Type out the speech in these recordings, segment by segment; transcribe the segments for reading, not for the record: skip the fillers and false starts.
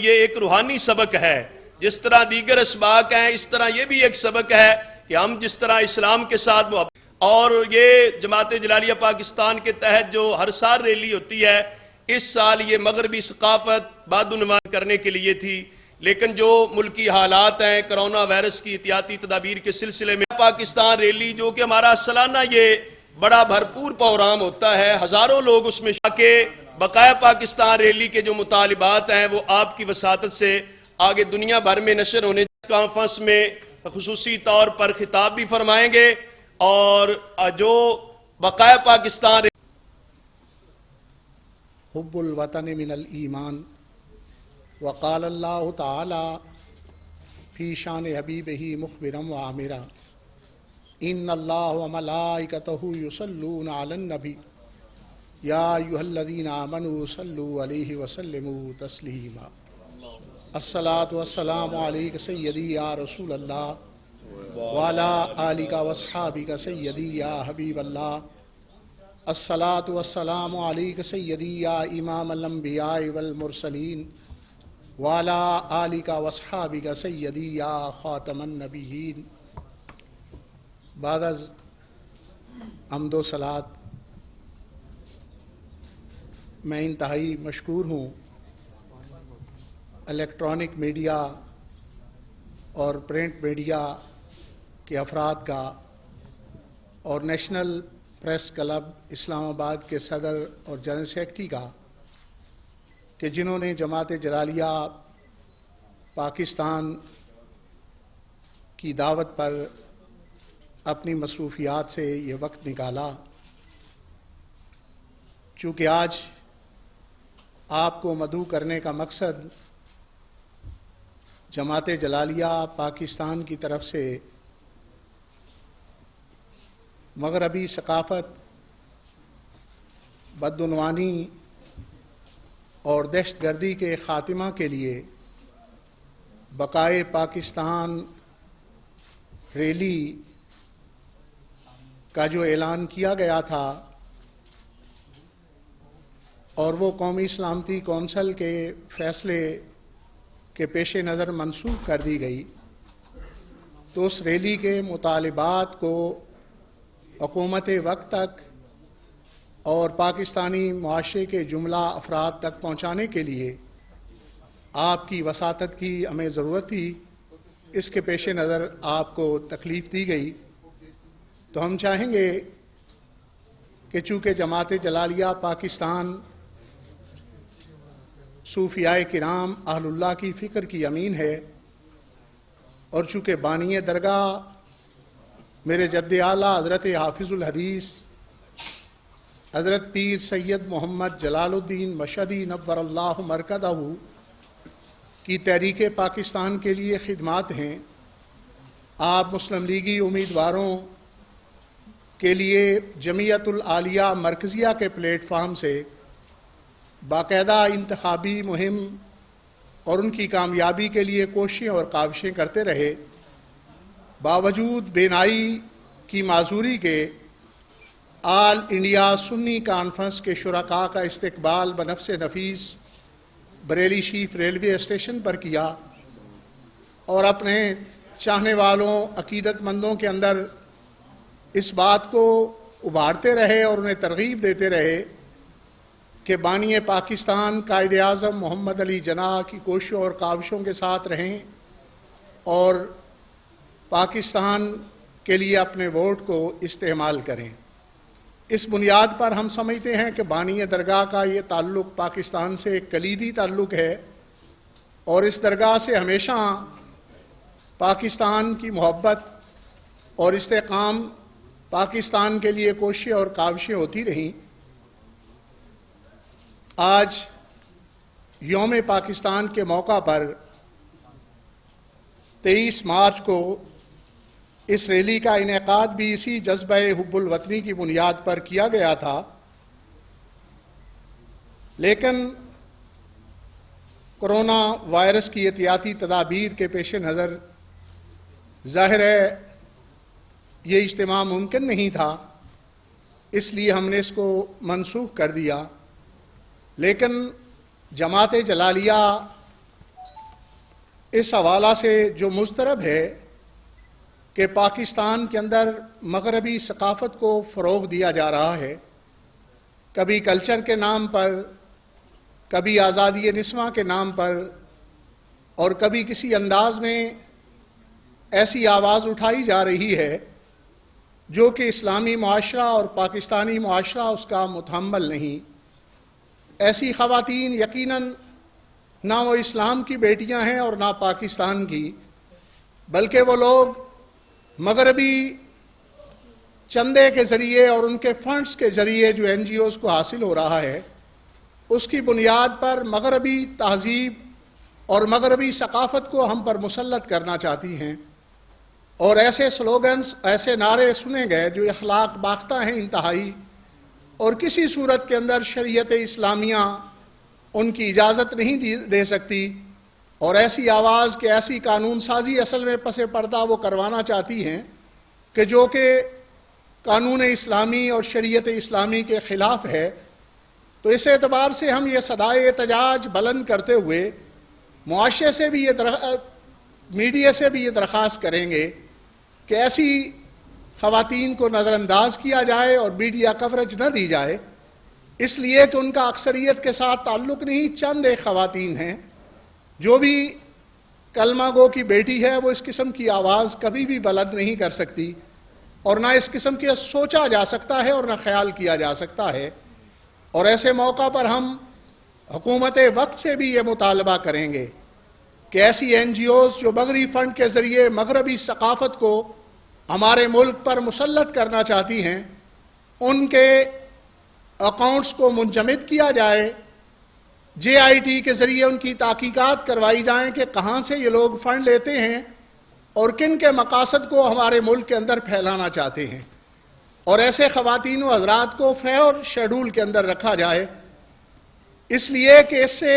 یہ ایک روحانی سبق ہے، جس طرح دیگر اسباق ہیں اس طرح یہ بھی ایک سبق ہے کہ ہم جس طرح اسلام کے ساتھ اور یہ جماعت جلالیہ پاکستان کے تحت جو ہر سال ریلی ہوتی ہے، اس سال یہ مغربی ثقافت بادعنوان کرنے کے لیے تھی، لیکن جو ملکی حالات ہیں کرونا وائرس کی احتیاطی تدابیر کے سلسلے میں پاکستان ریلی جو کہ ہمارا سالانہ یہ بڑا بھرپور پروگرام ہوتا ہے، ہزاروں لوگ اس میں کے بقائے پاکستان ریلی کے جو مطالبات ہیں وہ آپ کی وساطت سے آگے دنیا بھر میں نشر ہونے کانفرنس میں خصوصی طور پر خطاب بھی فرمائیں گے، اور جو بقائے پاکستان حب الوطن من الایمان وقال اللہ تعالی فی شان حبیبہ مخبرا وعامرا ان اللہ وملائکتہ یصلون علی النبی یا ایھا الذین آمنوا صلوا علیہ وسلموا تسلیما الصلاۃ والسلام علیک سیدی یا رسول اللہ وعلی آلک واصحابک سیدی یا حبیب اللہ الصلاۃ والسلام علیک سیدی یا امام الانبیاء والمرسلین وعلی آلک واصحابک سیدی یا خاتم النبیین۔ بعد از حمد و صلات میں انتہائی مشکور ہوں الیکٹرانک میڈیا اور پرنٹ میڈیا کے افراد کا، اور نیشنل پریس کلب اسلام آباد کے صدر اور جنرل سیکرٹری کا، کہ جنہوں نے جماعت جلالیہ پاکستان کی دعوت پر اپنی مصروفیات سے یہ وقت نکالا۔ چونکہ آج آپ کو مدعو کرنے کا مقصد جماعت جلالیہ پاکستان کی طرف سے مغربی ثقافت، بدعنوانی اور دہشت گردی کے خاتمہ کے لیے بقائے پاکستان ریلی کا جو اعلان کیا گیا تھا، اور وہ قومی سلامتی کونسل کے فیصلے کے پیش نظر منسوخ کر دی گئی، تو اس ریلی کے مطالبات کو حکومت وقت تک اور پاکستانی معاشرے کے جملہ افراد تک پہنچانے کے لیے آپ کی وساطت کی ہمیں ضرورت تھی۔ اس کے پیش نظر آپ کو تکلیف دی گئی، تو ہم چاہیں گے کہ چونکہ جماعت جلالیہ پاکستان صوفیاء کرام اہل اللہ کی فکر کی امین ہے، اور چونکہ بانی درگاہ میرے جد اعلیٰ حضرت حافظ الحدیث حضرت پیر سید محمد جلال الدین مشہدی نور اللہ مرکزہ کی تحریک پاکستان کے لیے خدمات ہیں، آپ مسلم لیگی امیدواروں کے لیے جمعیت العالیہ مرکزیہ کے پلیٹ فارم سے باقاعدہ انتخابی مہم اور ان کی کامیابی کے لیے کوششیں اور کاوشیں کرتے رہے، باوجود بینائی کی معذوری کے آل انڈیا سنی کانفرنس کے شرکاء کا استقبال بنفس نفیس بریلی شیف ریلوے اسٹیشن پر کیا، اور اپنے چاہنے والوں عقیدت مندوں کے اندر اس بات کو ابھارتے رہے اور انہیں ترغیب دیتے رہے کہ بانی پاکستان قائد اعظم محمد علی جناح کی کوششوں اور کاوشوں کے ساتھ رہیں اور پاکستان کے لیے اپنے ووٹ کو استعمال کریں۔ اس بنیاد پر ہم سمجھتے ہیں کہ بانی درگاہ کا یہ تعلق پاکستان سے ایک کلیدی تعلق ہے، اور اس درگاہ سے ہمیشہ پاکستان کی محبت اور استحکام پاکستان کے لیے کوششیں اور کاوشیں ہوتی رہیں۔ آج یوم پاکستان کے موقع پر 23 مارچ کو اس ریلی کا انعقاد بھی اسی جذبہ حب الوطنی کی بنیاد پر کیا گیا تھا، لیکن کرونا وائرس کی احتیاطی تدابیر کے پیش نظر ظاہر ہے یہ اجتماع ممکن نہیں تھا، اس لیے ہم نے اس کو منسوخ کر دیا۔ لیکن جماعت جلالیہ اس حوالہ سے جو مضطرب ہے کہ پاکستان کے اندر مغربی ثقافت کو فروغ دیا جا رہا ہے، کبھی کلچر کے نام پر، کبھی آزادی نسواں کے نام پر، اور کبھی کسی انداز میں ایسی آواز اٹھائی جا رہی ہے جو کہ اسلامی معاشرہ اور پاکستانی معاشرہ اس کا متحمل نہیں۔ ایسی خواتین یقیناً نہ وہ اسلام کی بیٹیاں ہیں اور نہ پاکستان کی، بلکہ وہ لوگ مغربی چندے کے ذریعے اور ان کے فنڈز کے ذریعے جو این جی اوز کو حاصل ہو رہا ہے، اس کی بنیاد پر مغربی تہذیب اور مغربی ثقافت کو ہم پر مسلط کرنا چاہتی ہیں، اور ایسے سلوگنز، ایسے نعرے سنے گئے جو اخلاق باختہ ہیں انتہائی، اور کسی صورت کے اندر شریعت اسلامیہ ان کی اجازت نہیں دے سکتی، اور ایسی آواز کہ ایسی قانون سازی اصل میں پس پردہ وہ کروانا چاہتی ہیں کہ جو کہ قانون اسلامی اور شریعت اسلامی کے خلاف ہے۔ تو اس اعتبار سے ہم یہ صدائے احتجاج بلند کرتے ہوئے معاشرے سے بھی میڈیا سے بھی یہ درخواست کریں گے کہ ایسی خواتین کو نظر انداز کیا جائے اور میڈیا کوریج نہ دی جائے، اس لیے کہ ان کا اکثریت کے ساتھ تعلق نہیں، چند ایک خواتین ہیں جو بھی کلمہ گو کی بیٹی ہے، وہ اس قسم کی آواز کبھی بھی بلند نہیں کر سکتی، اور نہ اس قسم کے سوچا جا سکتا ہے اور نہ خیال کیا جا سکتا ہے۔ اور ایسے موقع پر ہم حکومت وقت سے بھی یہ مطالبہ کریں گے کہ ایسی این جی اوز جو مغربی فنڈ کے ذریعے مغربی ثقافت کو ہمارے ملک پر مسلط کرنا چاہتی ہیں، ان کے اکاؤنٹس کو منجمد کیا جائے، جے آئی ٹی کے ذریعے ان کی تحقیقات کروائی جائیں کہ کہاں سے یہ لوگ فنڈ لیتے ہیں اور کن کے مقاصد کو ہمارے ملک کے اندر پھیلانا چاہتے ہیں، اور ایسے خواتین و حضرات کو فیور شیڈول کے اندر رکھا جائے، اس لیے کہ اس سے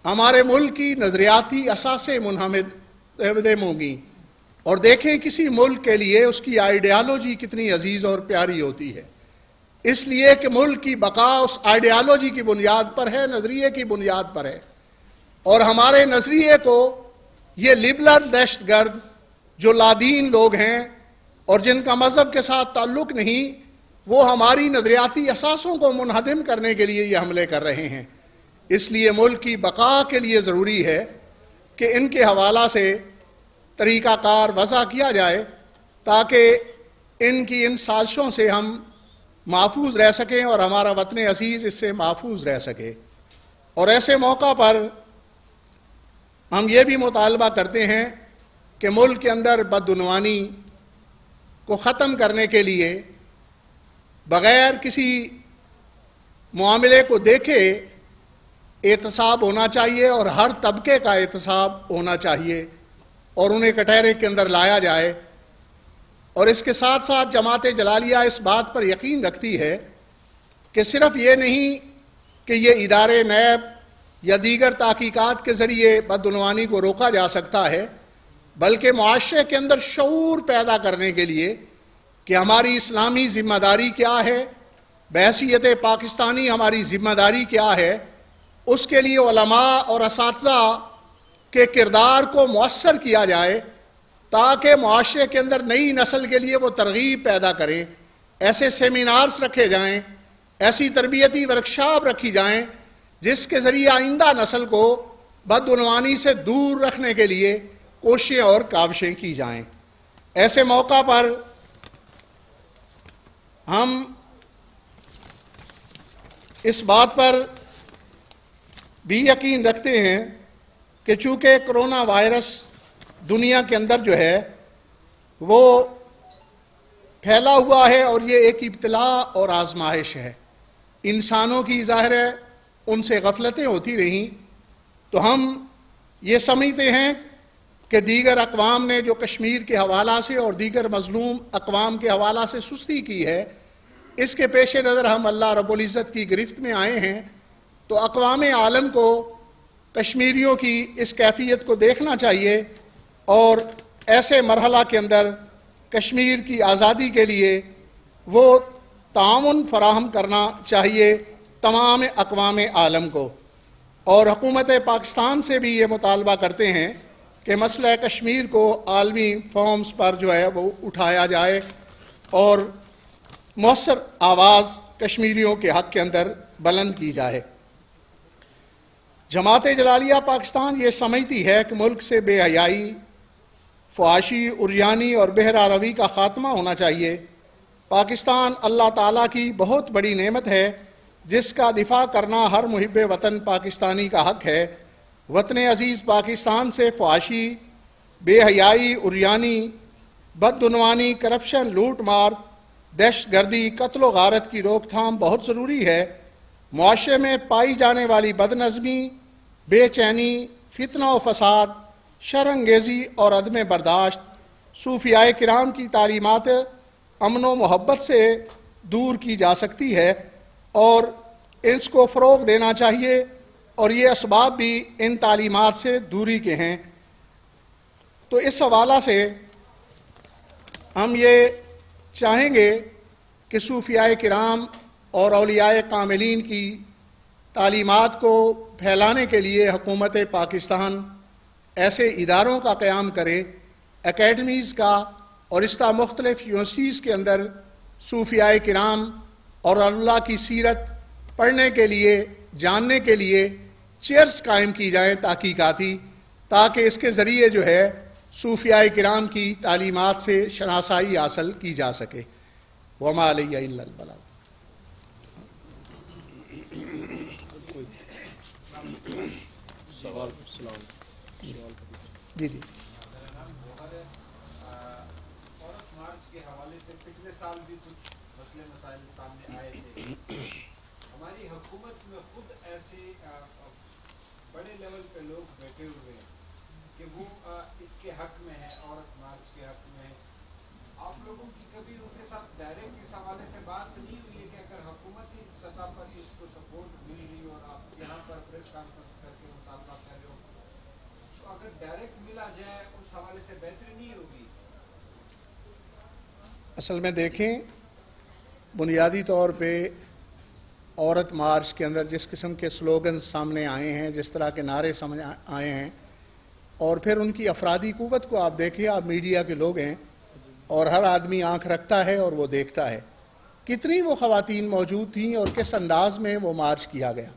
ہمارے ملک کی نظریاتی اثاثے منہدم ہوں گی۔ اور دیکھیں کسی ملک کے لیے اس کی آئیڈیالوجی کتنی عزیز اور پیاری ہوتی ہے، اس لیے کہ ملک کی بقا اس آئیڈیالوجی کی بنیاد پر ہے، نظریے کی بنیاد پر ہے، اور ہمارے نظریے کو یہ لبرل دہشت گرد جو لادین لوگ ہیں اور جن کا مذہب کے ساتھ تعلق نہیں، وہ ہماری نظریاتی اثاثوں کو منہدم کرنے کے لیے یہ حملے کر رہے ہیں۔ اس لیے ملک کی بقا کے لیے ضروری ہے کہ ان کے حوالہ سے طریقہ کار وضع کیا جائے تاکہ ان کی ان سازشوں سے ہم محفوظ رہ سکیں اور ہمارا وطن عزیز اس سے محفوظ رہ سکے۔ اور ایسے موقع پر ہم یہ بھی مطالبہ کرتے ہیں کہ ملک کے اندر بدعنوانی کو ختم کرنے کے لیے بغیر کسی معاملے کو دیکھے احتساب ہونا چاہیے، اور ہر طبقے کا احتساب ہونا چاہیے اور انہیں کٹہرے کے اندر لایا جائے۔ اور اس کے ساتھ ساتھ جماعت جلالیہ اس بات پر یقین رکھتی ہے کہ صرف یہ نہیں کہ یہ ادارے نیب یا دیگر تحقیقات کے ذریعے بدعنوانی کو روکا جا سکتا ہے، بلکہ معاشرے کے اندر شعور پیدا کرنے کے لیے کہ ہماری اسلامی ذمہ داری کیا ہے، بحیثیت پاکستانی ہماری ذمہ داری کیا ہے، اس کے لیے علماء اور اساتذہ کے کردار کو مؤثر کیا جائے تاکہ معاشرے کے اندر نئی نسل کے لیے وہ ترغیب پیدا کریں۔ ایسے سیمینارز رکھے جائیں، ایسی تربیتی ورکشاپ رکھی جائیں جس کے ذریعے آئندہ نسل کو بدعنوانی سے دور رکھنے کے لیے کوششیں اور کاوشیں کی جائیں۔ ایسے موقع پر ہم اس بات پر بھی یقین رکھتے ہیں کہ چونکہ کرونا وائرس دنیا کے اندر جو ہے وہ پھیلا ہوا ہے اور یہ ایک ابتلا اور آزمائش ہے، انسانوں کی ظاہر ہے ان سے غفلتیں ہوتی رہیں، تو ہم یہ سمجھتے ہیں کہ دیگر اقوام نے جو کشمیر کے حوالہ سے اور دیگر مظلوم اقوام کے حوالہ سے سستی کی ہے، اس کے پیش نظر ہم اللہ رب العزت کی گرفت میں آئے ہیں، تو اقوام عالم کو کشمیریوں کی اس کیفیت کو دیکھنا چاہیے اور ایسے مرحلہ کے اندر کشمیر کی آزادی کے لیے وہ تعاون فراہم کرنا چاہیے تمام اقوام عالم کو۔ اور حکومت پاکستان سے بھی یہ مطالبہ کرتے ہیں کہ مسئلہ کشمیر کو عالمی فورمز پر جو ہے وہ اٹھایا جائے اور مؤثر آواز کشمیریوں کے حق کے اندر بلند کی جائے۔ جماعت جلالیہ پاکستان یہ سمجھتی ہے کہ ملک سے بے حیائی، فحاشی، عریانی اور بہرا روی کا خاتمہ ہونا چاہیے۔ پاکستان اللہ تعالیٰ کی بہت بڑی نعمت ہے جس کا دفاع کرنا ہر محب وطن پاکستانی کا حق ہے۔ وطن عزیز پاکستان سے فحاشی، بے حیائی، عریانی، بدعنوانی، کرپشن، لوٹ مار، دہشت گردی، قتل و غارت کی روک تھام بہت ضروری ہے۔ معاشرے میں پائی جانے والی بد نظمی، بے چینی، فتنہ و فساد، شر انگیزی اور عدم برداشت صوفیائے کرام کی تعلیمات امن و محبت سے دور کی جا سکتی ہے اور اس کو فروغ دینا چاہیے، اور یہ اسباب بھی ان تعلیمات سے دوری کے ہیں۔ تو اس حوالہ سے ہم یہ چاہیں گے کہ صوفیائے کرام اور اولیاء کاملین کی تعلیمات کو پھیلانے کے لیے حکومت پاکستان ایسے اداروں کا قیام کرے، اکیڈمیز کا، اور اس طرح مختلف یونیورسٹیز کے اندر صوفیائے کرام اور اللہ کی سیرت پڑھنے کے لیے، جاننے کے لیے چیئرز قائم کی جائیں تحقیقاتی، تاکہ اس کے ذریعے جو ہے صوفیائے کرام کی تعلیمات سے شناسائی حاصل کی جا سکے۔ وما علیہ الا البلاغ۔ جی جی مارچ کے حوالے سے پچھلے سال بھی کچھ مسئلے مسائل سامنے آئے تھے۔ ہماری حکومت میں خود ایسے بڑے لیول پہ لوگ بیٹھے ہوئے ہیں کہ وہ اس کے حق میں ہے، عورت مارچ کے حق میں ہے۔ آپ لوگوں کی کبھی ان کے ساتھ ڈائریکٹ اس حوالے سے بات نہیں ہوئی ہے کہ اگر حکومتی سطح پر اس کو سپورٹ مل رہی اور آپ یہاں پر پریس کانفرنس کر کے مطالبہ کر رہے ہو، تو اگر ڈائریکٹ ملا جائے اس حوالے سے بہتری نہیں ہوگی؟ اصل میں دیکھیں، بنیادی طور پہ عورت مارچ کے اندر جس قسم کے سلوگن سامنے آئے ہیں، جس طرح کے نعرے سامنے آئے ہیں، اور پھر ان کی افرادی قوت کو آپ دیکھیں، آپ میڈیا کے لوگ ہیں اور ہر آدمی آنکھ رکھتا ہے اور وہ دیکھتا ہے کتنی وہ خواتین موجود تھیں اور کس انداز میں وہ مارچ کیا گیا۔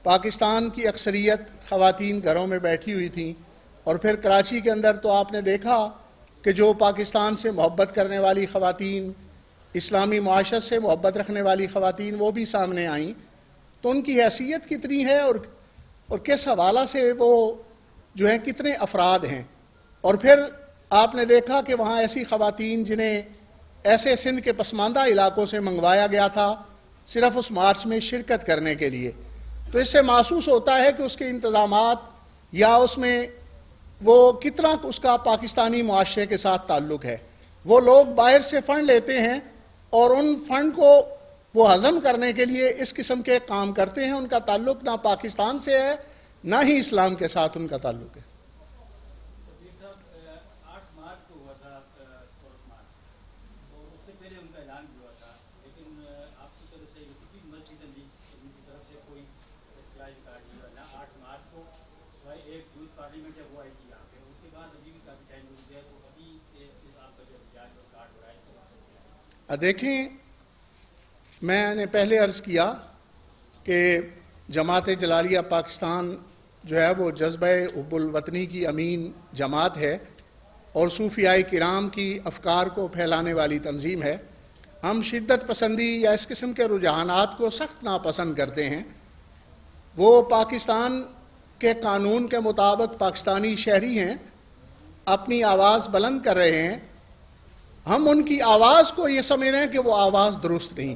پاکستان کی اکثریت خواتین گھروں میں بیٹھی ہوئی تھیں، اور پھر کراچی کے اندر تو آپ نے دیکھا کہ جو پاکستان سے محبت کرنے والی خواتین، اسلامی معاشرت سے محبت رکھنے والی خواتین، وہ بھی سامنے آئیں۔ تو ان کی حیثیت کتنی ہے اور کس حوالہ سے وہ جو ہیں کتنے افراد ہیں۔ اور پھر آپ نے دیکھا کہ وہاں ایسی خواتین جنہیں ایسے سندھ کے پسماندہ علاقوں سے منگوایا گیا تھا صرف اس مارچ میں شرکت کرنے کے لیے، تو اس سے محسوس ہوتا ہے کہ اس کے انتظامات یا اس میں وہ کتنا اس کا پاکستانی معاشرے کے ساتھ تعلق ہے۔ وہ لوگ باہر سے فنڈ لیتے ہیں اور ان فنڈ کو وہ ہضم کرنے کے لیے اس قسم کے کام کرتے ہیں۔ ان کا تعلق نہ پاکستان سے ہے نہ ہی اسلام کے ساتھ ان کا تعلق ہے۔ دیکھیں، میں نے پہلے عرض کیا کہ جماعت جلالیہ پاکستان جو ہے وہ جذبہ حب الوطنی کی امین جماعت ہے اور صوفیائے کرام کی افکار کو پھیلانے والی تنظیم ہے۔ ہم شدت پسندی یا اس قسم کے رجحانات کو سخت ناپسند کرتے ہیں۔ وہ پاکستان کے قانون کے مطابق پاکستانی شہری ہیں، اپنی آواز بلند کر رہے ہیں۔ ہم ان کی آواز کو یہ سمجھ رہے ہیں کہ وہ آواز درست نہیں،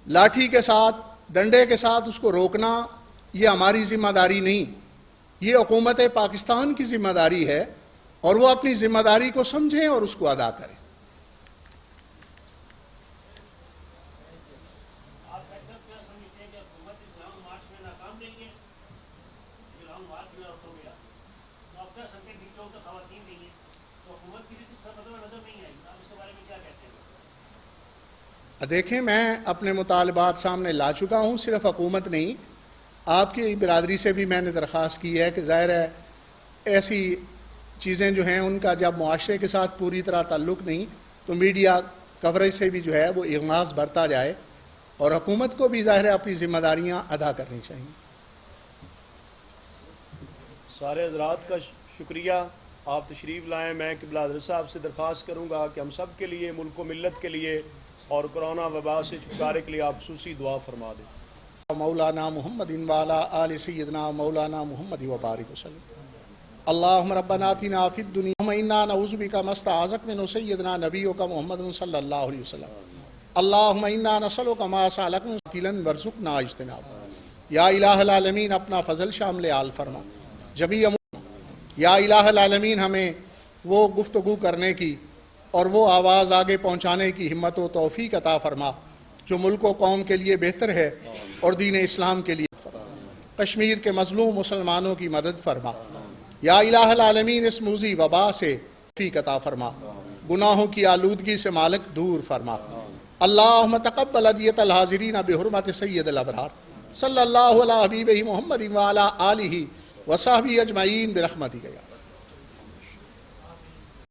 لاٹھی کے ساتھ، ڈنڈے کے ساتھ اس کو روکنا یہ ہماری ذمہ داری نہیں، یہ حکومت پاکستان کی ذمہ داری ہے، اور وہ اپنی ذمہ داری کو سمجھیں اور اس کو ادا کریں۔ دیکھیں، میں اپنے مطالبات سامنے لا چکا ہوں، صرف حکومت نہیں، آپ کی برادری سے بھی میں نے درخواست کی ہے کہ ظاہر ہے ایسی چیزیں جو ہیں ان کا جب معاشرے کے ساتھ پوری طرح تعلق نہیں تو میڈیا کوریج سے بھی جو ہے وہ اغماس برتا جائے، اور حکومت کو بھی ظاہر ہے اپنی ذمہ داریاں ادا کرنی چاہیے۔ سارے حضرات کا شکریہ، آپ تشریف لائیں۔ میں قبلہ حضرت صاحب سے درخواست کروں گا کہ ہم سب کے لیے، ملک و ملت کے لیے اور کرونا وبا سے چھٹکارے کے لیے آپ خصوصی دعا فرما دیں۔ مولانا محمد وعلی آل سیدنا مولانا محمد وبارک وسلم۔ اللہم ربنا آتنا فی الدنیا انا نعوذ بک مستعاذک من سیدنا نبیک محمد صلی اللہ علیہ وسلم۔ اللہم انا نسألک ما سألک من قتلا وارزقنا اجتناب۔ یا الہ العالمین اپنا فضل شامل آل فرما۔ جمیع یا الہ العالمین ہمیں وہ گفتگو کرنے کی اور وہ آواز آگے پہنچانے کی ہمت و توفیق عطا فرما جو ملک و قوم کے لیے بہتر ہے اور دین اسلام کے لیے فرما۔ کشمیر کے مظلوم مسلمانوں کی مدد فرما۔ یا الہ العالمین اس موذی وبا سے توفیق عطا فرما، گناہوں کی آلودگی سے مالک دور فرما۔ اللہم تقبل ادیۃ الحاضرین بحرمت سید الابرار صلی اللہ علیہ حبیبہ محمد وعلی آلہ وصحبہ اجمعین برحمتک یا